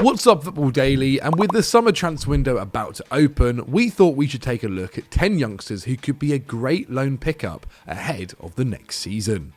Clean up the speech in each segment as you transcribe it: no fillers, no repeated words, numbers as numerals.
What's up, Football Daily? And with the summer transfer window about to open, we thought we should take a look at 10 youngsters who could be a great loan pickup ahead of the next season.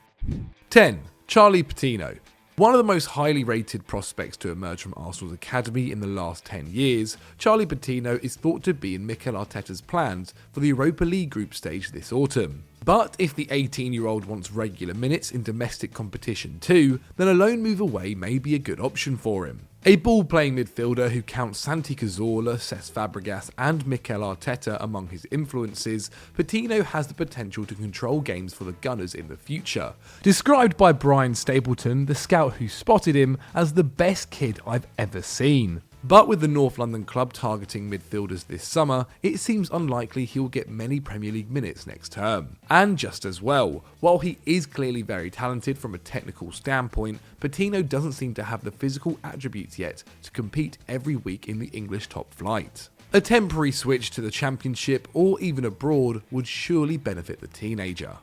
10. Charlie Patino. One of the most highly rated prospects to emerge from Arsenal's academy in the last 10 years, Charlie Patino is thought to be in Mikel Arteta's plans for the Europa League group stage this autumn. But if the 18-year-old wants regular minutes in domestic competition too, then a loan move away may be a good option for him. A ball-playing midfielder who counts Santi Cazorla, Cesc Fabregas and Mikel Arteta among his influences, Patino has the potential to control games for the Gunners in the future. Described by Brian Stapleton, the scout who spotted him, as the best kid I've ever seen. But with the North London club targeting midfielders this summer, it seems unlikely he'll get many Premier League minutes next term. And just as well, while he is clearly very talented from a technical standpoint, Patino doesn't seem to have the physical attributes yet to compete every week in the English top flight. A temporary switch to the Championship or even abroad would surely benefit the teenager.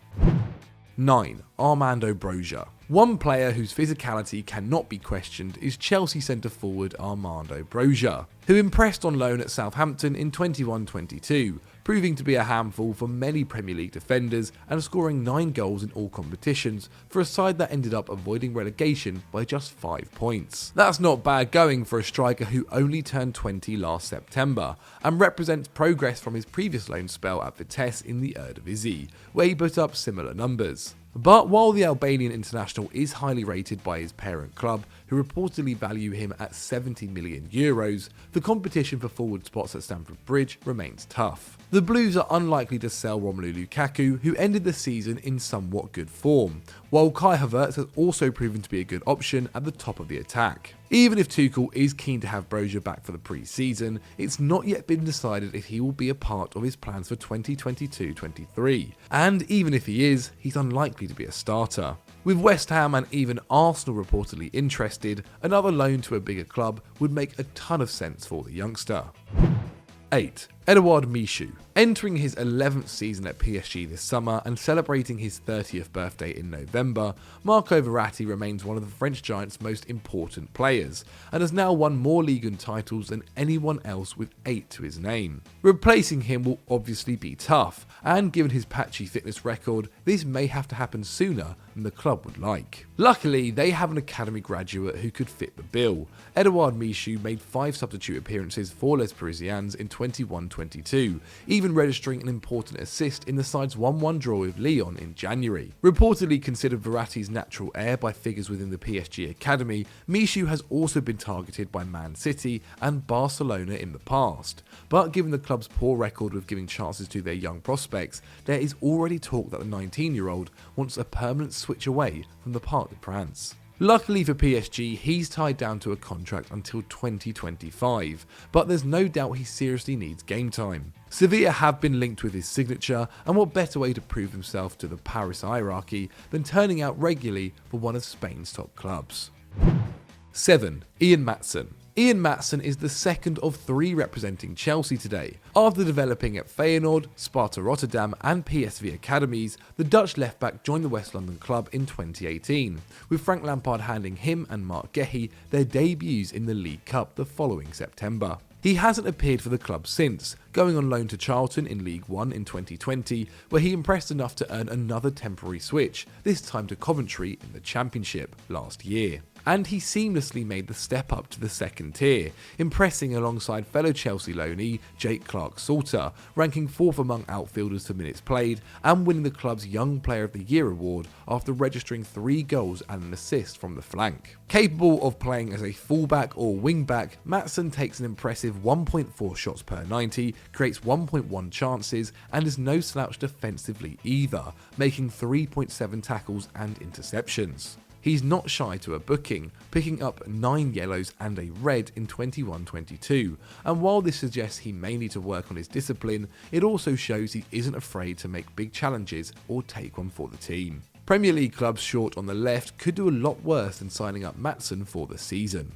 9. Armando Briosher. One player whose physicality cannot be questioned is Chelsea centre-forward Armando Briosher, who impressed on loan at Southampton in 21-22, proving to be a handful for many Premier League defenders and scoring 9 goals in all competitions for a side that ended up avoiding relegation by just 5 points. That's not bad going for a striker who only turned 20 last September, and represents progress from his previous loan spell at Vitesse in the Eredivisie, where he put up similar numbers. But while the Albanian international is highly rated by his parent club, who reportedly value him at €70 million, the competition for forward spots at Stamford Bridge remains tough. The Blues are unlikely to sell Romelu Lukaku, who ended the season in somewhat good form, while Kai Havertz has also proven to be a good option at the top of the attack. Even if Tuchel is keen to have Broja back for the pre-season, it's not yet been decided if he will be a part of his plans for 2022-23, and even if he is, he's unlikely to be a starter. With West Ham and even Arsenal reportedly interested, another loan to a bigger club would make a ton of sense for the youngster. 8. Edouard Michou. Entering his 11th season at PSG this summer and celebrating his 30th birthday in November, Marco Verratti remains one of the French giant's most important players, and has now won more Ligue 1 titles than anyone else with 8 to his name. Replacing him will obviously be tough, and given his patchy fitness record, this may have to happen sooner than the club would like. Luckily, they have an academy graduate who could fit the bill. Edouard Michou made 5 substitute appearances for Les Parisiens in 21-22, even registering an important assist in the side's 1-1 draw with Lyon in January. Reportedly considered Verratti's natural heir by figures within the PSG academy, Michou has also been targeted by Man City and Barcelona in the past. But given the club's poor record with giving chances to their young prospects, there is already talk that the 19-year-old wants a permanent switch away from the Parc des Princes. Luckily for PSG, he's tied down to a contract until 2025, but there's no doubt he seriously needs game time. Sevilla have been linked with his signature, and what better way to prove himself to the Paris hierarchy than turning out regularly for one of Spain's top clubs. 7. Ian Matson. Ian Matson is the second of 3 representing Chelsea today. After developing at Feyenoord, Sparta Rotterdam and PSV academies, the Dutch left-back joined the West London club in 2018, with Frank Lampard handing him and Mark Gehi their debuts in the League Cup the following September. He hasn't appeared for the club since, going on loan to Charlton in League One in 2020, where he impressed enough to earn another temporary switch, this time to Coventry in the Championship last year. And he seamlessly made the step up to the second tier, impressing alongside fellow Chelsea loanee Jake Clark-Salter, ranking 4th among outfielders for minutes played and winning the club's Young Player of the Year award after registering 3 goals and an assist from the flank. Capable of playing as a fullback or wingback, Matson takes an impressive 1.4 shots per 90, creates 1.1 chances, and is no slouch defensively either, making 3.7 tackles and interceptions. He's not shy to a booking, picking up 9 yellows and a red in 21-22, and while this suggests he may need to work on his discipline, it also shows he isn't afraid to make big challenges or take one for the team. Premier League clubs short on the left could do a lot worse than signing up Matson for the season.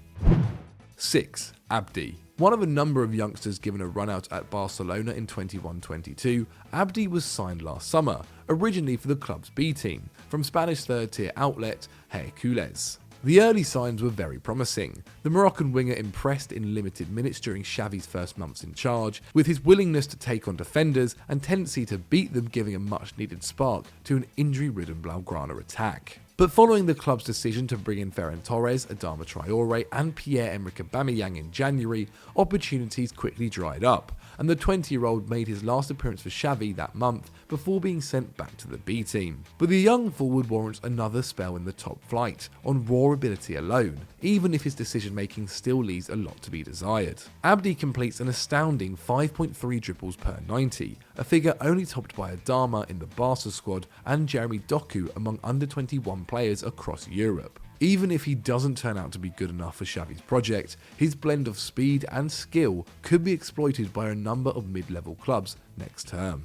6. Abde. One of a number of youngsters given a run out at Barcelona in 21-22, Abde was signed last summer, originally for the club's B team, from Spanish third-tier outlet Hercules. The early signs were very promising. The Moroccan winger impressed in limited minutes during Xavi's first months in charge, with his willingness to take on defenders and tendency to beat them giving a much needed spark to an injury-ridden Blaugrana attack. But following the club's decision to bring in Ferran Torres, Adama Traore and Pierre-Emerick Aubameyang in January, opportunities quickly dried up, and the 20-year-old made his last appearance for Xavi that month before being sent back to the B team. But the young forward warrants another spell in the top flight, on raw ability alone, even if his decision-making still leaves a lot to be desired. Abde completes an astounding 5.3 dribbles per 90, a figure only topped by Adama in the Barca squad and Jeremy Doku among under-21 players across Europe. Even if he doesn't turn out to be good enough for Xavi's project, his blend of speed and skill could be exploited by a number of mid-level clubs next term.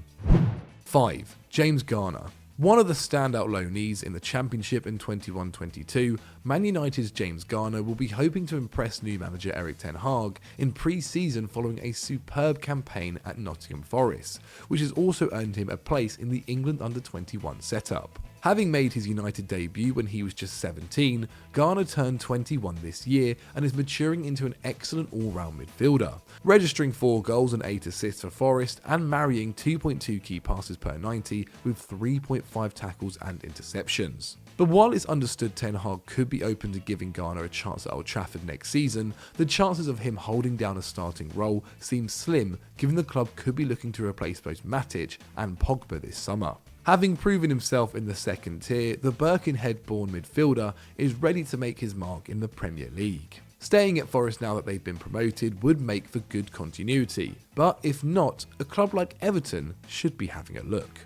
5. James Garner. One of the standout loanees in the Championship in 21-22, Man United's James Garner will be hoping to impress new manager Erik ten Hag in pre-season following a superb campaign at Nottingham Forest, which has also earned him a place in the England under-21 setup. Having made his United debut when he was just 17, Garner turned 21 this year and is maturing into an excellent all-round midfielder, registering 4 goals and 8 assists for Forest and marrying 2.2 key passes per 90 with 3.5 tackles and interceptions. But while it's understood Ten Hag could be open to giving Garner a chance at Old Trafford next season, the chances of him holding down a starting role seem slim given the club could be looking to replace both Matic and Pogba this summer. Having proven himself in the second tier, the Birkenhead-born midfielder is ready to make his mark in the Premier League. Staying at Forest now that they've been promoted would make for good continuity, but if not, a club like Everton should be having a look.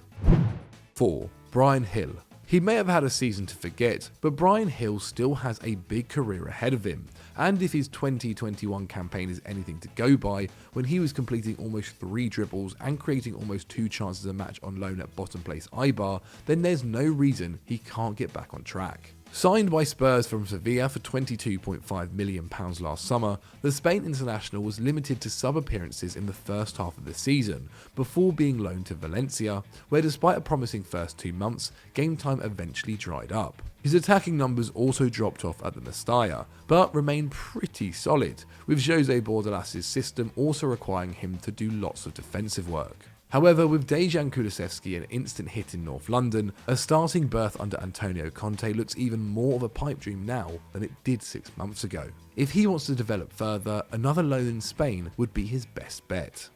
4. Bryan Gil. He may have had a season to forget, but Bryan Gil still has a big career ahead of him, and if his 2021 campaign is anything to go by, when he was completing almost 3 dribbles and creating almost 2 chances a match on loan at bottom place Eibar, then there's no reason he can't get back on track. Signed by Spurs from Sevilla for £22.5 million last summer, the Spain international was limited to sub-appearances in the first half of the season, before being loaned to Valencia, where despite a promising first 2 months, game time eventually dried up. His attacking numbers also dropped off at the Mestalla, but remained pretty solid, with Jose Bordalas' system also requiring him to do lots of defensive work. However, with Dejan Kulusevski an instant hit in North London, a starting berth under Antonio Conte looks even more of a pipe dream now than it did 6 months ago. If he wants to develop further, another loan in Spain would be his best bet.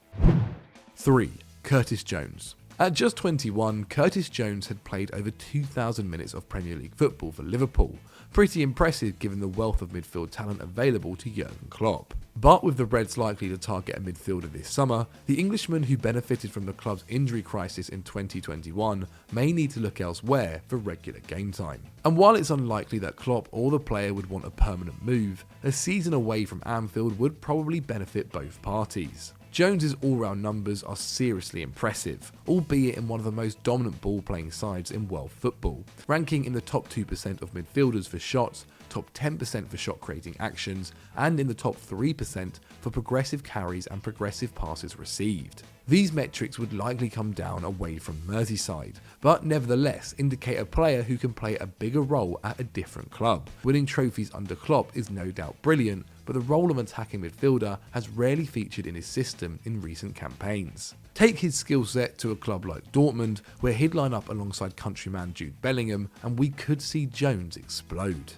3. Curtis Jones. At just 21, Curtis Jones had played over 2,000 minutes of Premier League football for Liverpool, pretty impressive given the wealth of midfield talent available to Jurgen Klopp. But with the Reds likely to target a midfielder this summer, the Englishman who benefited from the club's injury crisis in 2021 may need to look elsewhere for regular game time. And while it's unlikely that Klopp or the player would want a permanent move, a season away from Anfield would probably benefit both parties. Jones's all-round numbers are seriously impressive, albeit in one of the most dominant ball-playing sides in world football, ranking in the top 2% of midfielders for shots, top 10% for shot-creating actions, and in the top 3% for progressive carries and progressive passes received. These metrics would likely come down away from Merseyside, but nevertheless indicate a player who can play a bigger role at a different club. Winning trophies under Klopp is no doubt brilliant, but the role of attacking midfielder has rarely featured in his system in recent campaigns. Take his skill set to a club like Dortmund, where he'd line up alongside countryman Jude Bellingham, and we could see Jones explode.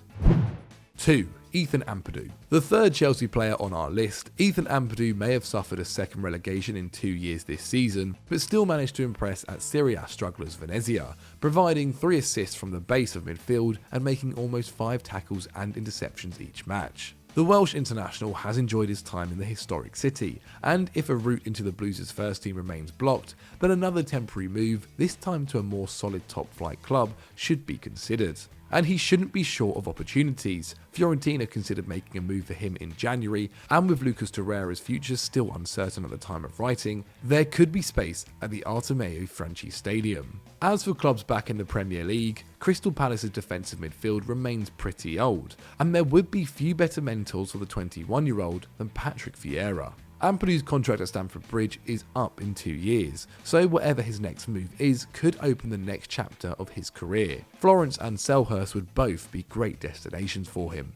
2. Ethan Ampadu. The third Chelsea player on our list, Ethan Ampadu may have suffered a second relegation in 2 years this season, but still managed to impress at Serie A strugglers Venezia, providing 3 assists from the base of midfield and making almost 5 tackles and interceptions each match. The Welsh international has enjoyed his time in the historic city, and if a route into the Blues' first team remains blocked, then another temporary move, this time to a more solid top-flight club, should be considered. And he shouldn't be short of opportunities. Fiorentina considered making a move for him in January, and with Lucas Torreira's future still uncertain at the time of writing, there could be space at the Artemio Franchi Stadium. As for clubs back in the Premier League, Crystal Palace's defensive midfield remains pretty old, and there would be few better mentors for the 21-year-old than Patrick Vieira. Ampadu's contract at Stamford Bridge is up in 2 years, so whatever his next move is could open the next chapter of his career. Florence and Selhurst would both be great destinations for him.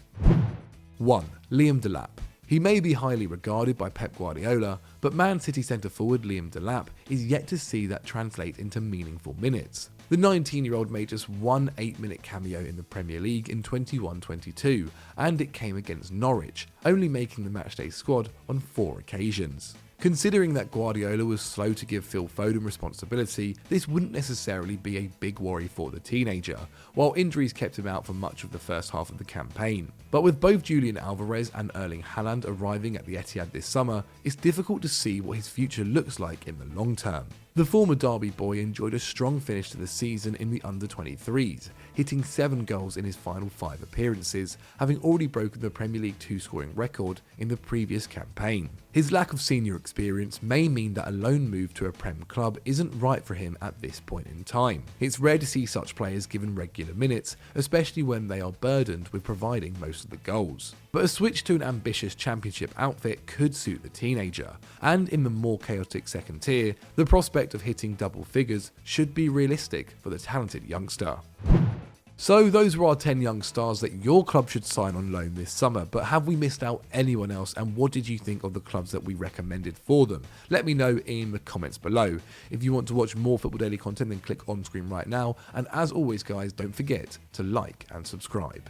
1. Liam Delap. He may be highly regarded by Pep Guardiola, but Man City centre-forward Liam Delap is yet to see that translate into meaningful minutes. The 19-year-old made just one 8-minute cameo in the Premier League in 21-22, and it came against Norwich, only making the matchday squad on 4 occasions. Considering that Guardiola was slow to give Phil Foden responsibility, this wouldn't necessarily be a big worry for the teenager, while injuries kept him out for much of the first half of the campaign. But with both Julian Alvarez and Erling Haaland arriving at the Etihad this summer, it's difficult to see what his future looks like in the long term. The former Derby boy enjoyed a strong finish to the season in the under-23s, hitting 7 goals in his final 5 appearances, having already broken the Premier League 2 scoring record in the previous campaign. His lack of senior experience may mean that a loan move to a Prem club isn't right for him at this point in time. It's rare to see such players given regular minutes, especially when they are burdened with providing most of the goals. But a switch to an ambitious championship outfit could suit the teenager, and in the more chaotic second tier, the prospect of hitting double figures should be realistic for the talented youngster. So those were our 10 young stars that your club should sign on loan this summer, but have we missed out anyone else, and what did you think of the clubs that we recommended for them? Let me know in the comments below. If you want to watch more Football Daily content, then click on screen right now, and as always guys, don't forget to like and subscribe.